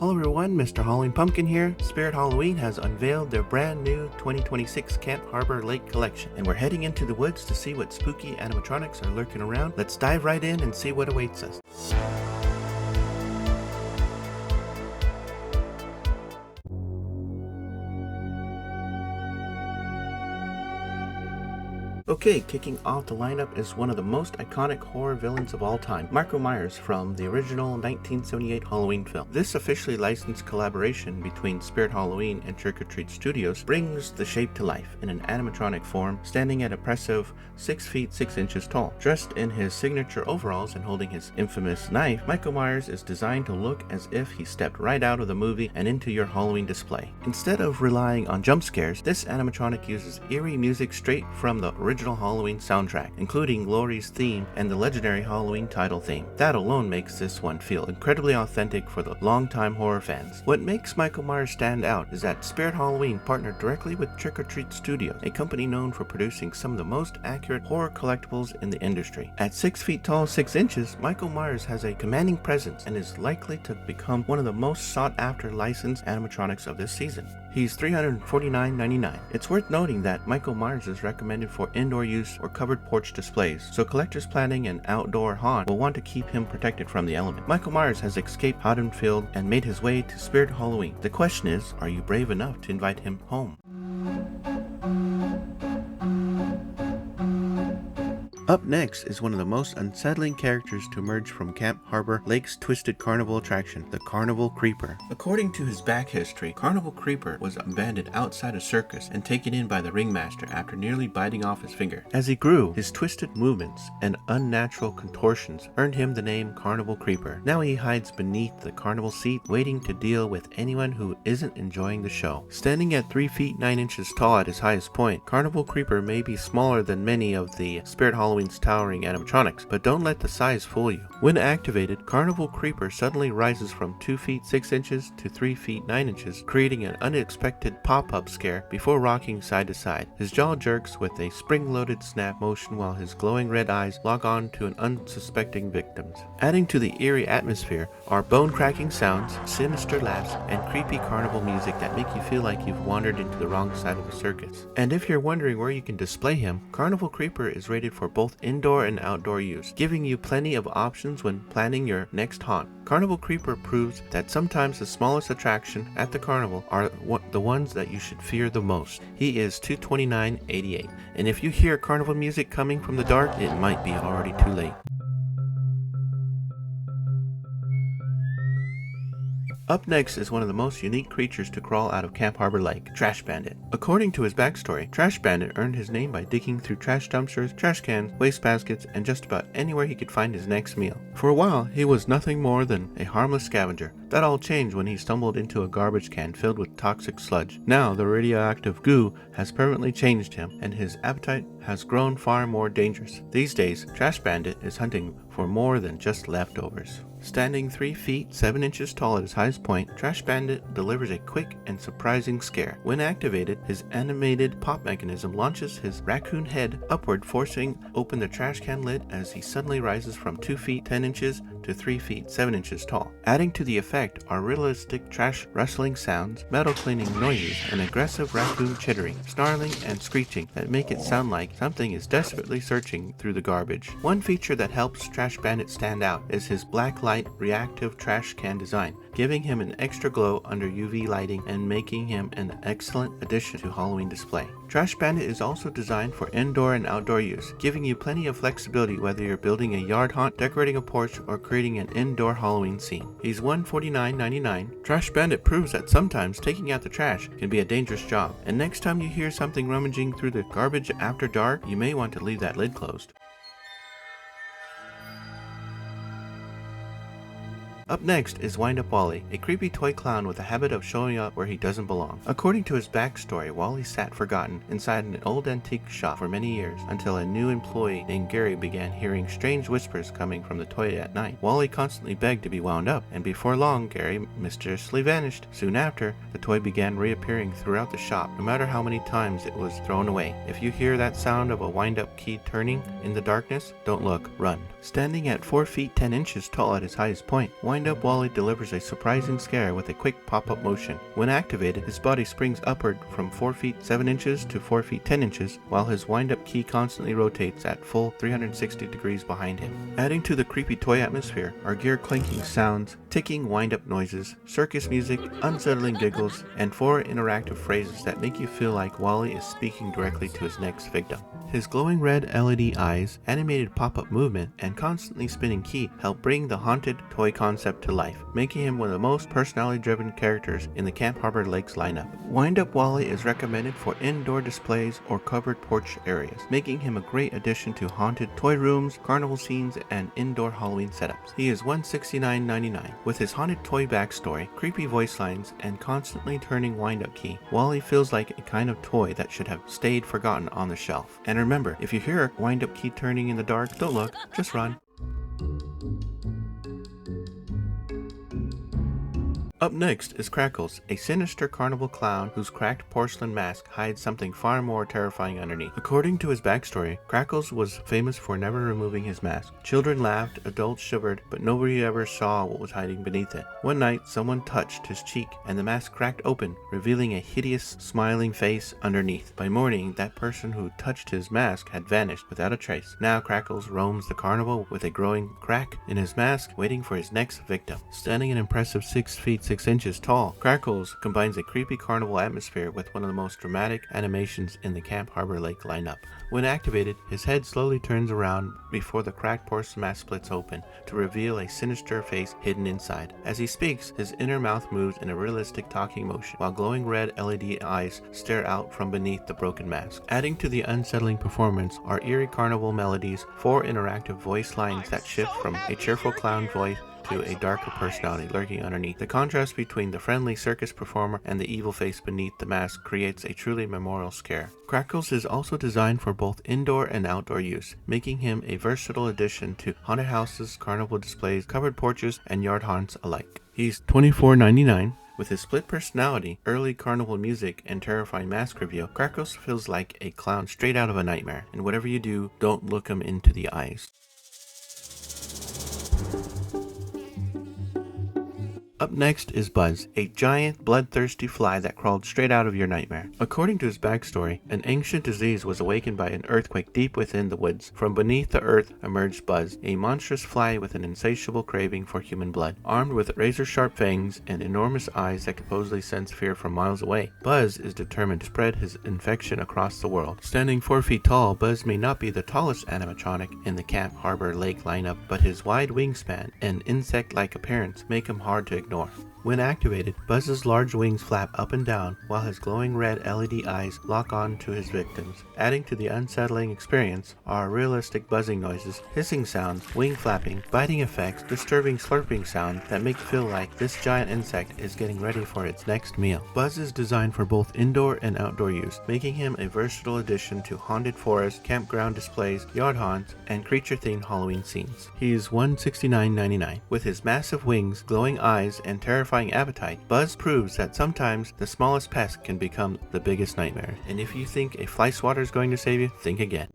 Hello everyone, Mr. Halloween Pumpkin here. Spirit Halloween has unveiled their brand new 2026 Camp Harbor Lake collection, and we're heading into the woods to see what spooky animatronics are lurking around. Let's dive right in and see what awaits us. Okay, kicking off the lineup is one of the most iconic horror villains of all time, Michael Myers from the original 1978 Halloween film. This officially licensed collaboration between Spirit Halloween and Trick or Treat Studios brings the shape to life in an animatronic form, standing at impressive 6 feet 6 inches tall. Dressed in his signature overalls and holding his infamous knife, Michael Myers is designed to look as if he stepped right out of the movie and into your Halloween display. Instead of relying on jump scares, this animatronic uses eerie music straight from the original Halloween soundtrack, including Laurie's theme and the legendary Halloween title theme. That alone makes this one feel incredibly authentic for the longtime horror fans. What makes Michael Myers stand out is that Spirit Halloween partnered directly with Trick or Treat Studios, a company known for producing some of the most accurate horror collectibles in the industry. At 6 feet tall 6 inches, Michael Myers has a commanding presence and is likely to become one of the most sought after licensed animatronics of this season. He's $349.99. It's worth noting that Michael Myers is recommended for indoor use or covered porch displays, so collectors planning an outdoor haunt will want to keep him protected from the element. Michael Myers has escaped Haddonfield and made his way to Spirit Halloween. The question is, are you brave enough to invite him home? Up next is one of the most unsettling characters to emerge from Camp Harbor Lake's twisted carnival attraction, the Carnival Creeper. According to his back history, Carnival Creeper was abandoned outside a circus and taken in by the ringmaster after nearly biting off his finger. As he grew, his twisted movements and unnatural contortions earned him the name Carnival Creeper. Now he hides beneath the carnival seat, waiting to deal with anyone who isn't enjoying the show. Standing at 3 feet 9 inches tall at his highest point, Carnival Creeper may be smaller than many of the Spirit Halloween's towering animatronics, but don't let the size fool you. When activated, Carnival Creeper suddenly rises from 2 feet 6 inches to 3 feet 9 inches, creating an unexpected pop-up scare before rocking side to side. His jaw jerks with a spring-loaded snap motion while his glowing red eyes lock on to an unsuspecting victims. Adding to the eerie atmosphere are bone-cracking sounds, sinister laughs, and creepy carnival music that make you feel like you've wandered into the wrong side of the circus. And if you're wondering where you can display him, Carnival Creeper is rated for both indoor and outdoor use, giving you plenty of options when planning your next haunt. Carnival Creeper proves that sometimes the smallest attraction at the carnival are the ones that you should fear the most. He is $229.88, and if you hear carnival music coming from the dark, it might be already too late. Up next is one of the most unique creatures to crawl out of Camp Harbor Lake, Trash Bandit. According to his backstory, Trash Bandit earned his name by digging through trash dumpsters, trash cans, wastebaskets, and just about anywhere he could find his next meal. For a while, he was nothing more than a harmless scavenger. That all changed when he stumbled into a garbage can filled with toxic sludge. Now, the radioactive goo has permanently changed him, and his appetite has grown far more dangerous. These days, Trash Bandit is hunting for more than just leftovers. Standing 3 feet 7 inches tall at his highest point, Trash Bandit delivers a quick and surprising scare. When activated, his animated pop mechanism launches his raccoon head upward, forcing open the trash can lid as he suddenly rises from 2 feet 10 inches to 3 feet 7 inches tall. Adding to the effect are realistic trash rustling sounds, metal cleaning noises, and aggressive raccoon chittering, snarling, and screeching that make it sound like something is desperately searching through the garbage. One feature that helps Trash Bandit stand out is his black light reactive trash can design, giving him an extra glow under UV lighting and making him an excellent addition to Halloween display. Trash Bandit is also designed for indoor and outdoor use, giving you plenty of flexibility whether you're building a yard haunt, decorating a porch, or creating an indoor Halloween scene. He's $149.99. Trash Bandit proves that sometimes taking out the trash can be a dangerous job, and next time you hear something rummaging through the garbage after dark, you may want to leave that lid closed. Up next is Wind Up Wally, a creepy toy clown with a habit of showing up where he doesn't belong. According to his backstory, Wally sat forgotten inside an old antique shop for many years until a new employee named Gary began hearing strange whispers coming from the toy at night. Wally constantly begged to be wound up, and before long, Gary mysteriously vanished. Soon after, the toy began reappearing throughout the shop, no matter how many times it was thrown away. If you hear that sound of a wind-up key turning in the darkness, don't look, run. Standing at 4 feet 10 inches tall at his highest point, Wind-Up Wally delivers a surprising scare with a quick pop-up motion. When activated, his body springs upward from 4 feet 7 inches to 4 feet 10 inches, while his wind-up key constantly rotates at full 360 degrees behind him. Adding to the creepy toy atmosphere are gear clanking sounds, ticking wind-up noises, circus music, unsettling giggles, and 4 interactive phrases that make you feel like Wally is speaking directly to his next victim. His glowing red LED eyes, animated pop-up movement, and constantly spinning key help bring the haunted toy concept to life, making him one of the most personality-driven characters in the Camp Harbor Lakes lineup. Wind-Up Wally is recommended for indoor displays or covered porch areas, making him a great addition to haunted toy rooms, carnival scenes, and indoor Halloween setups. He is $169.99. With his haunted toy backstory, creepy voice lines, and constantly turning wind-up key, Wally feels like a kind of toy that should have stayed forgotten on the shelf. And remember, if you hear a wind-up key turning in the dark, don't look, just run. Up next is Crackles, a sinister carnival clown whose cracked porcelain mask hides something far more terrifying underneath. According to his backstory, Crackles was famous for never removing his mask. Children laughed, adults shivered, but nobody ever saw what was hiding beneath it. One night, someone touched his cheek, and the mask cracked open, revealing a hideous, smiling face underneath. By morning, that person who touched his mask had vanished without a trace. Now Crackles roams the carnival with a growing crack in his mask, waiting for his next victim. Standing an impressive 6 feet 6 inches tall, Crackles combines a creepy carnival atmosphere with one of the most dramatic animations in the Camp Harbor Lake lineup. When activated, his head slowly turns around before the cracked porcelain mask splits open to reveal a sinister face hidden inside. As he speaks, his inner mouth moves in a realistic talking motion, while glowing red LED eyes stare out from beneath the broken mask. Adding to the unsettling performance are eerie carnival melodies, 4 interactive voice lines that shift from a cheerful clown voice to a darker personality lurking underneath. The contrast between the friendly circus performer and the evil face beneath the mask creates a truly memorable scare. Crackles is also designed for both indoor and outdoor use, making him a versatile addition to haunted houses, carnival displays, covered porches, and yard haunts alike. He's $24.99. With his split personality, early carnival music, and terrifying mask reveal, Crackles feels like a clown straight out of a nightmare. And whatever you do, don't look him into the eyes. Up next is Buzz, a giant, bloodthirsty fly that crawled straight out of your nightmare. According to his backstory, an ancient disease was awakened by an earthquake deep within the woods. From beneath the earth emerged Buzz, a monstrous fly with an insatiable craving for human blood. Armed with razor-sharp fangs and enormous eyes that supposedly sense fear from miles away, Buzz is determined to spread his infection across the world. Standing 4 feet tall, Buzz may not be the tallest animatronic in the Camp Harbor Lake lineup, but his wide wingspan and insect-like appearance make him hard to ignore. When activated, Buzz's large wings flap up and down, while his glowing red LED eyes lock on to his victims. Adding to the unsettling experience are realistic buzzing noises, hissing sounds, wing flapping, biting effects, disturbing slurping sounds that make you feel like this giant insect is getting ready for its next meal. Buzz is designed for both indoor and outdoor use, making him a versatile addition to haunted forests, campground displays, yard haunts, and creature-themed Halloween scenes. He is $169.99. With his massive wings, glowing eyes, and terrifying appetite, Buzz proves that sometimes the smallest pest can become the biggest nightmare. And if you think a fly swatter is going to save you, think again.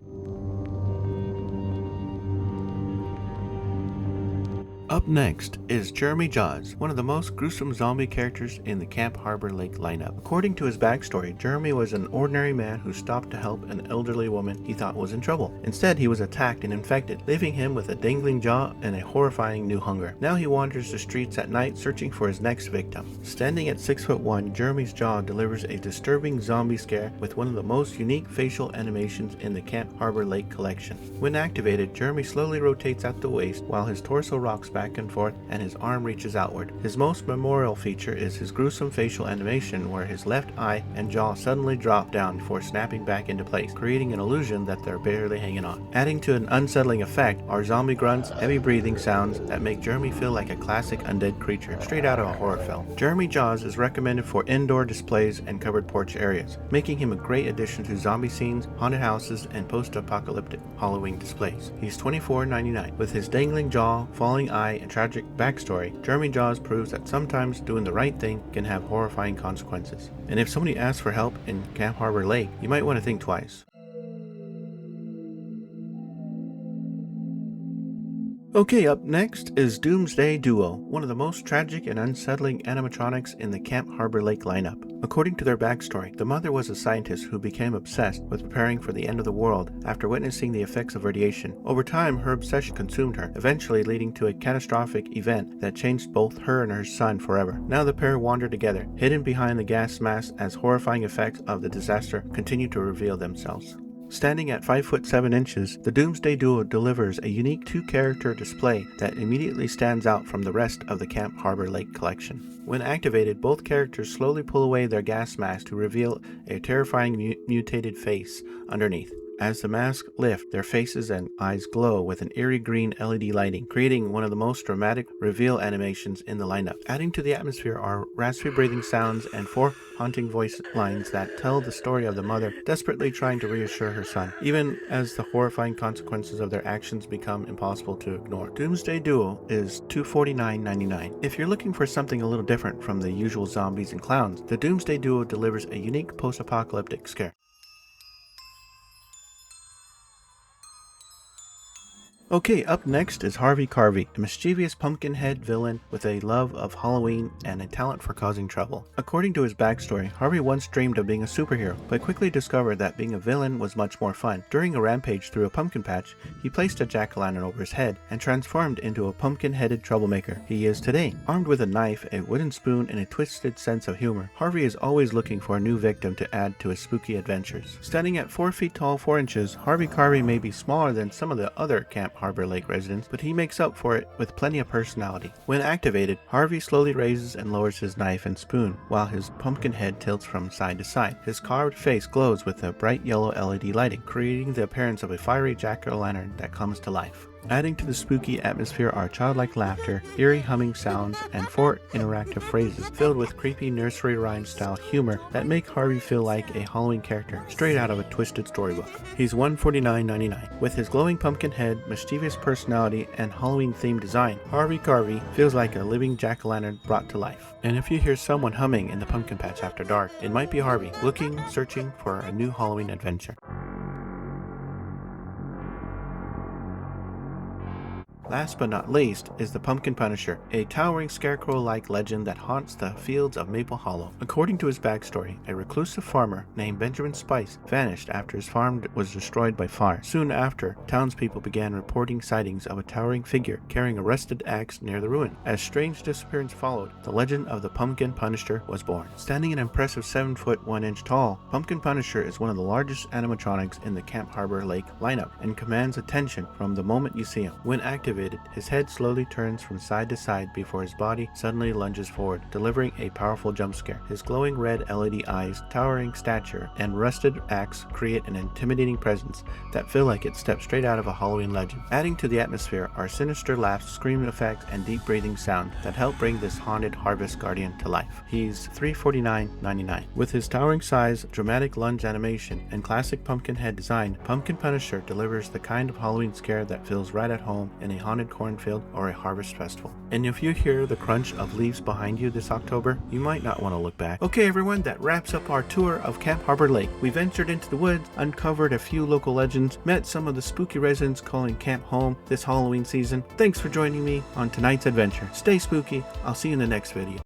Up next is Jeremy Jaws, one of the most gruesome zombie characters in the Camp Harbor Lake lineup. According to his backstory, Jeremy was an ordinary man who stopped to help an elderly woman he thought was in trouble. Instead, he was attacked and infected, leaving him with a dangling jaw and a horrifying new hunger. Now he wanders the streets at night searching for his next victim. Standing at 6'1", Jeremy's jaw delivers a disturbing zombie scare with one of the most unique facial animations in the Camp Harbor Lake collection. When activated, Jeremy slowly rotates at the waist while his torso rocks back and forth and his arm reaches outward. His most memorable feature is his gruesome facial animation where his left eye and jaw suddenly drop down before snapping back into place, creating an illusion that they're barely hanging on. Adding to an unsettling effect are zombie grunts, heavy breathing sounds that make Jeremy feel like a classic undead creature straight out of a horror film. Jeremy Jaws is recommended for indoor displays and covered porch areas, making him a great addition to zombie scenes, haunted houses, and post-apocalyptic Halloween displays. He's $24.99. With his dangling jaw, falling eye, and tragic backstory, Jeremy Jaws proves that sometimes doing the right thing can have horrifying consequences. And if somebody asks for help in Camp Harbor Lake, you might want to think twice. Okay, up next is Doomsday Duo, one of the most tragic and unsettling animatronics in the Camp Harbor Lake lineup. According to their backstory, the mother was a scientist who became obsessed with preparing for the end of the world after witnessing the effects of radiation. Over time, her obsession consumed her, eventually leading to a catastrophic event that changed both her and her son forever. Now the pair wander together, hidden behind the gas mask as horrifying effects of the disaster continue to reveal themselves. Standing at 5 foot 7 inches, the Doomsday Duo delivers a unique two-character display that immediately stands out from the rest of the Camp Harbor Lake collection. When activated, both characters slowly pull away their gas mask to reveal a terrifying mutated face underneath. As the masks lift, their faces and eyes glow with an eerie green LED lighting, creating one of the most dramatic reveal animations in the lineup. Adding to the atmosphere are raspy breathing sounds and 4 haunting voice lines that tell the story of the mother desperately trying to reassure her son, even as the horrifying consequences of their actions become impossible to ignore. Doomsday Duo is $249.99. If you're looking for something a little different from the usual zombies and clowns, the Doomsday Duo delivers a unique post-apocalyptic scare. Okay, up next is Harvey Carvey, a mischievous pumpkin-head villain with a love of Halloween and a talent for causing trouble. According to his backstory, Harvey once dreamed of being a superhero, but quickly discovered that being a villain was much more fun. During a rampage through a pumpkin patch, he placed a jack-o'-lantern over his head and transformed into a pumpkin-headed troublemaker he is today. Armed with a knife, a wooden spoon, and a twisted sense of humor, Harvey is always looking for a new victim to add to his spooky adventures. Standing at 4 feet tall 4 inches, Harvey Carvey may be smaller than some of the other Camp Harbor Lake residents, but he makes up for it with plenty of personality. When activated, Harvey slowly raises and lowers his knife and spoon, while his pumpkin head tilts from side to side. His carved face glows with a bright yellow LED lighting, creating the appearance of a fiery jack-o'-lantern that comes to life. Adding to the spooky atmosphere are childlike laughter, eerie humming sounds, and 4 interactive phrases filled with creepy nursery rhyme-style humor that make Harvey feel like a Halloween character straight out of a twisted storybook. He's $149.99. With his glowing pumpkin head, mischievous personality, and Halloween-themed design, Harvey Carvey feels like a living jack-o'-lantern brought to life. And if you hear someone humming in the pumpkin patch after dark, it might be Harvey, searching for a new Halloween adventure. Last but not least is the Pumpkin Punisher, a towering scarecrow-like legend that haunts the fields of Maple Hollow. According to his backstory, a reclusive farmer named Benjamin Spice vanished after his farm was destroyed by fire. Soon after, townspeople began reporting sightings of a towering figure carrying a rusted axe near the ruin. As strange disappearance followed, the legend of the Pumpkin Punisher was born. Standing an impressive 7 foot 1 inch tall, Pumpkin Punisher is one of the largest animatronics in the Camp Harbor Lake lineup and commands attention from the moment you see him. When activated, his head slowly turns from side to side before his body suddenly lunges forward, delivering a powerful jump scare. His glowing red LED eyes, towering stature, and rusted axe create an intimidating presence that feel like it stepped straight out of a Halloween legend. Adding to the atmosphere are sinister laughs, scream effects, and deep breathing sound that help bring this haunted harvest guardian to life. He's $349.99. With his towering size, dramatic lunge animation, and classic pumpkin head design, Pumpkin Punisher delivers the kind of Halloween scare that feels right at home in a haunted cornfield or a harvest festival. And if you hear the crunch of leaves behind you this October, you might not want to look back. Okay everyone, that wraps up our tour of Camp Harbor Lake. We ventured into the woods, uncovered a few local legends, met some of the spooky residents calling camp home this Halloween season. Thanks for joining me on tonight's adventure. Stay spooky. I'll see you in the next video.